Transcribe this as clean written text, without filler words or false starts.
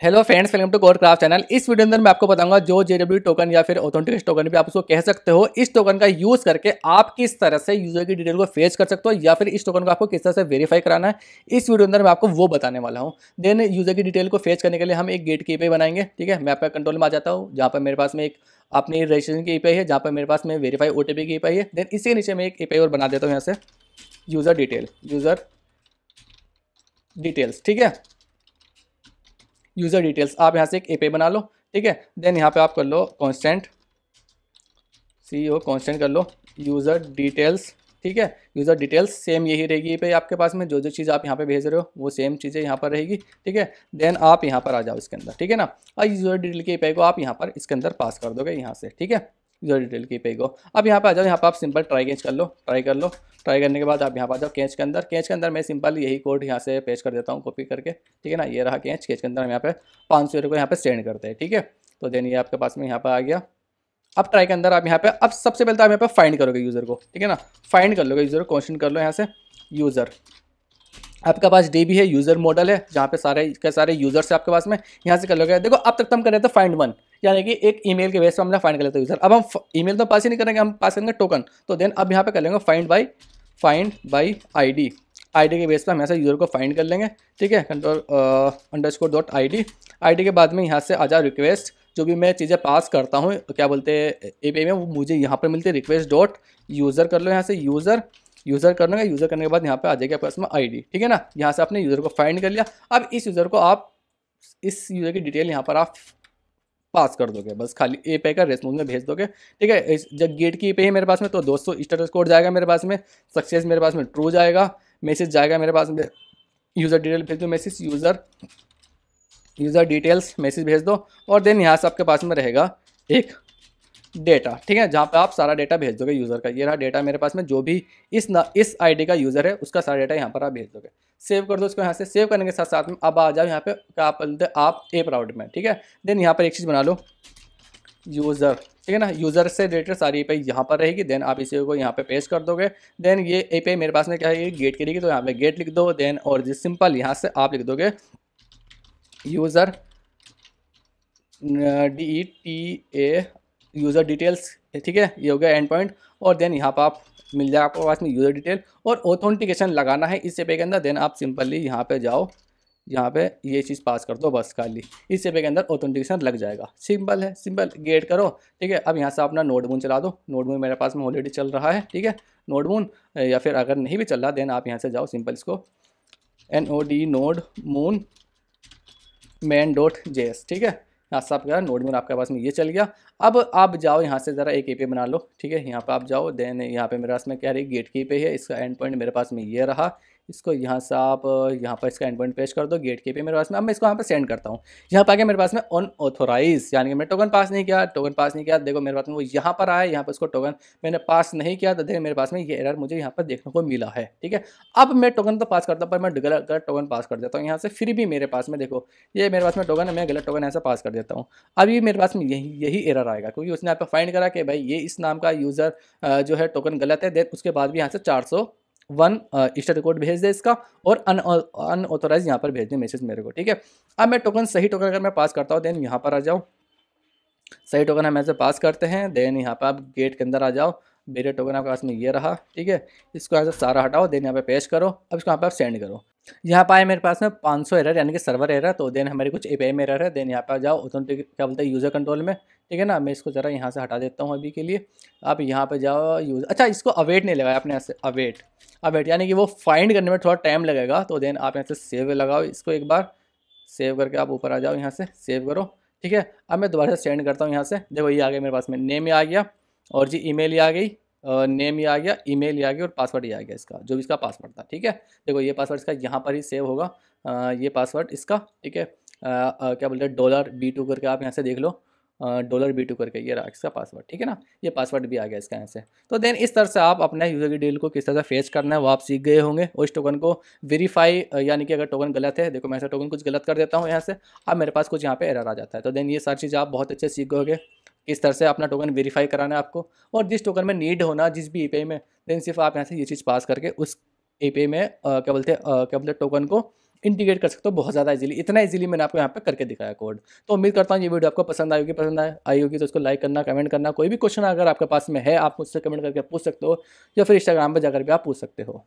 Hello friends, welcome to CodeCraft channel. इस video अंदर मैं आपको बताऊंगा जो JW टोकन या फिर ऑथेंटिकेशन टोकन भी आप उसको कह सकते हो, इस टोकन का यूज करके आप किस तरह से यूजर की डिटेल को फेच कर सकते हो या फिर इस टोकन को आपको किस तरह से वेरीफाई कराना है। इस वीडियो अंदर मैं आपको वो बताने वाला हूँ। देन यूजर की डिटेल को फेच करने के लिए हम एक गेट की API बनाएंगे। ठीक है, मैं आपका कंट्रोल में आ जाता हूँ जहाँ पर मेरे पास में एक अपनी रजिस्ट्रेशन की API है, जहाँ पर मेरे पास में वेरीफाई OTP की API है। देन इसके नीचे मैं एक API और बना देता हूँ यहाँ से, यूजर डिटेल्स। ठीक है, यूज़र डिटेल्स आप यहाँ से एक API बना लो। ठीक है, देन यहाँ पे आप कर लो कांस्टेंट कांस्टेंट कर लो यूज़र डिटेल्स। ठीक है, यूज़र डिटेल्स सेम यही रहेगी API आपके पास में, जो चीज़ आप यहाँ पे भेज रहे हो वो सेम चीज़ें यहाँ पर रहेगी। ठीक है, देन आप यहाँ पर आ जाओ इसके अंदर। ठीक है ना, और यूज़र डिटेल की API को आप यहाँ पर इसके अंदर पास कर दोगे यहाँ से। ठीक है, यूज़र डिटेल की API को अब यहाँ पे आ जाओ। यहाँ पर आप सिंपल ट्राई कैच कर लो, ट्राई करने के बाद आप यहाँ पर आ जाओ कैच के अंदर। कैच के अंदर मैं सिंपल यही कोड यहाँ से पेस्ट कर देता हूँ कॉपी करके। ठीक है ना, ये रहा कैच के अंदर हम यहाँ पे 500 को यहाँ पे सेंड करते हैं। ठीक है, तो देन ये आपके पास में यहाँ पर आ गया। अब ट्राई के अंदर आप यहाँ पे अब सबसे पहले तो आप यहाँ पे फाइंड करोगे यूज़र को। ठीक है ना, फाइंड कर लोगे यूज़र को, क्वेश्चन कर लो यहाँ से यूज़र। आपके पास DB है, यूज़र मॉडल है, जहाँ पे सारे के सारे यूजर्स है आपके पास में। यहाँ से कर लोगे। देखो अब तक तो हम कर रहे थे फाइंड वन, यानी कि एक ईमेल के बेस पर हमने फाइंड कर लेते यूज़र। अब हम ईमेल तो पास ही नहीं करेंगे, हम पास करेंगे टोकन। तो देन अब यहाँ पे कर लेंगे फाइंड बाई ID के बेस पर हम ऐसा यूज़र को फाइंड कर लेंगे। ठीक है, control_.id। ID के बाद में यहाँ से आ जाओ रिक्वेस्ट। जो भी मैं चीज़ें पास करता हूँ क्या बोलते हैं API में, वो मुझे यहाँ पर मिलती है request.user। कर लो यहाँ से यूज़र करने का। यूज़र करने के बाद यहाँ पे आ जाएगा आपके पास में ID। ठीक है ना, यहाँ से आपने यूज़र को फाइंड कर लिया। अब इस यूज़र को आप इस यूज़र की डिटेल यहाँ पर आप पास कर दोगे, बस खाली API का रेस्पॉन्स में भेज दोगे। ठीक है, जब गेट की API है मेरे पास में तो 200 स्टेटस कोड जाएगा मेरे पास में, सक्सेस मेरे पास में ट्रू जाएगा, मैसेज जाएगा मेरे पास में, यूज़र डिटेल भेज दो मैसेज, यूज़र डिटेल्स मैसेज भेज दो। और देन यहाँ से आपके पास में रहेगा एक डेटा। ठीक है, जहाँ पे आप सारा डेटा भेज दोगे यूज़र का। ये रहा डेटा मेरे पास में, जो भी इस ID का यूज़र है उसका सारा डेटा यहाँ पर आप भेज दोगे। सेव कर दो इसको यहाँ से। सेव करने के साथ साथ में अब आ जाओ यहाँ पे क्या आप बोलते हैं आप ऐप राउट में। ठीक है, देन यहाँ पर एक चीज़ बना लो यूज़र। ठीक है ना, यूज़र से रिलेटेड सारी API यहाँ पर रहेगी। देन आप इसी को यहाँ पे पेस्ट कर दोगे। देन ये API मेरे पास में क्या है, ये गेट की रहेगी, तो यहाँ पे गेट लिख दो। देन और जिस सिंपल यहाँ से आप लिख दोगे यूज़र DETA यूज़र डिटेल्स। ठीक है, ये हो गया एंड पॉइंट। और देन यहाँ पर आप मिल जाए आपके पास में यूज़र डिटेल और ऑथेंटिकेशन लगाना है इस API के अंदर। देन आप सिंपली यहाँ पे जाओ, यहाँ पे ये चीज़ पास कर दो, बस खाली इस API के अंदर ऑथेंटिकेशन लग जाएगा। सिंपल है, सिंपल गेट करो। ठीक है, अब यहाँ से अपना नोडमून चला दो। नोडमून मेरे पास में ऑलरेडी चल रहा है। ठीक है, नोडमून या फिर अगर नहीं भी चल रहा देन आप यहाँ से जाओ सिंपल इसको NOD नोडमून main.js। ठीक है, यहाँ से आपका नोडमून आपके पास में ये चल गया। अब आप जाओ यहाँ से ज़रा एक API बना लो। ठीक है, यहाँ पे आप जाओ। देन यहाँ पे मेरे पास में क्या रही, गेट की API है, इसका एंड पॉइंट मेरे पास में ये रहा। इसको यहाँ से आप यहाँ पर इसका एंड पॉइंट पेस्ट कर दो। गेट की API मेरे पास में। अब मैं इसको यहाँ पे सेंड करता हूँ। यहाँ पर आगे मेरे पास में अनऑथोराइज, यानी कि मैं टोकन पास नहीं किया। देखो मेरे पास में वो यहाँ पर आया, यहाँ पर इसको टोकन मैंने पास नहीं किया, तो देखिए मेरे पास में ये एरर मुझे यहाँ पर देखने को मिला है। ठीक है, अब मैं टोकन तो पास करता हूँ पर मैं गलत टोकन पास कर देता हूँ यहाँ से। फिर भी मेरे पास में देखो ये मेरे पास में टोकन है, मैं गलत टोकन ऐसा पास कर देता हूँ। अभी मेरे पास में यही एरर आएगा, क्योंकि उसने यहाँ पे फाइंड करा कि भाई ये इस नाम का यूज़र जो है टोकन गलत है। देन उसके बाद भी यहाँ से 401 स्टेटस कोड भेज दे इसका, और अनऑथोराइज यहाँ पर भेज दे मैसेज मेरे को। ठीक है, अब मैं टोकन सही टोकन अगर मैं पास करता हूँ देन यहाँ पर आ जाओ, सही टोकन हम ऐसे पास करते हैं। देन यहाँ पर आप गेट के अंदर आ जाओ, मेरे टोकन आपके पास में ये रहा। ठीक है, इसको यहाँ से सारा हटाओ। देन यहाँ पे पेस्ट करो। अब इसको यहाँ पे आप सेंड करो। यहाँ पर आए मेरे पास में 500 एरर, यानी कि सर्वर एरर। तो देन हमारे कुछ API में एरर है। देन यहाँ पर जाओ ऑथेंटिक क्या बोलते हैं यूज़र कंट्रोल में। ठीक है ना, मैं इसको ज़रा यहाँ से हटा देता हूँ अभी के लिए। आप यहाँ पे जाओ अच्छा इसको अवेट नहीं लगाया आपने, यहाँ से अवेट यानी कि वो फाइंड करने में थोड़ा टाइम लगेगा। तो देन आप यहाँ से सेव लगाओ इसको, एक बार सेव करके आप ऊपर आ जाओ, यहाँ से सेव करो। ठीक है, अब मैं दोबारा से सेंड करता हूँ यहाँ से। देखो ये आ गया मेरे पास में, नेम ही आ गया और जी ईमेल ही आ गई, नेम ही आ गया, ईमेल ही आ गया और पासवर्ड ही आ गया इसका, जो भी इसका पासवर्ड था। ठीक है, देखो ये पासवर्ड इसका यहाँ पर ही सेव होगा, ये पासवर्ड इसका। ठीक है, क्या बोलते हैं $B2 करके आप यहाँ से देख लो, $B2 करके ये रहा इसका पासवर्ड। ठीक है ना, ये पासवर्ड भी आ गया इसका यहाँ से। तो देन इस तरह से आप अपने यूज़र की डिटेल को किस तरह से फेच करना है वो आप सीख गए होंगे। और इस टोकन को वेरीफाई, यानी कि अगर टोकन गलत है, देखो मैं ऐसा टोकन कुछ गलत कर देता हूँ यहाँ से, अब मेरे पास कुछ यहाँ पे एरर आ जाता है। तो देन ये सारी चीज़ आप बहुत अच्छे सीख गए, किस तरह से अपना टोकन वेरीफाई कराना है आपको, और जिस टोकन में नीड होना जिस भी API में, देन सिर्फ आप यहाँ से ये चीज़ पास करके उस API में क्या बोलते हैं टोकन को इंटीग्रेट कर सकते हो बहुत ज़्यादा इजीली। इतना इजीली मैंने आपको यहाँ पे करके दिखाया कोड। तो उम्मीद करता हूँ ये वीडियो आपको पसंद आई होगी। आई होगी तो उसको लाइक करना, कमेंट करना। कोई भी क्वेश्चन अगर आपके पास में है आप मुझसे कमेंट करके पूछ सकते हो, या फिर इंस्टाग्राम पर जाकर भी आप पूछ सकते हो।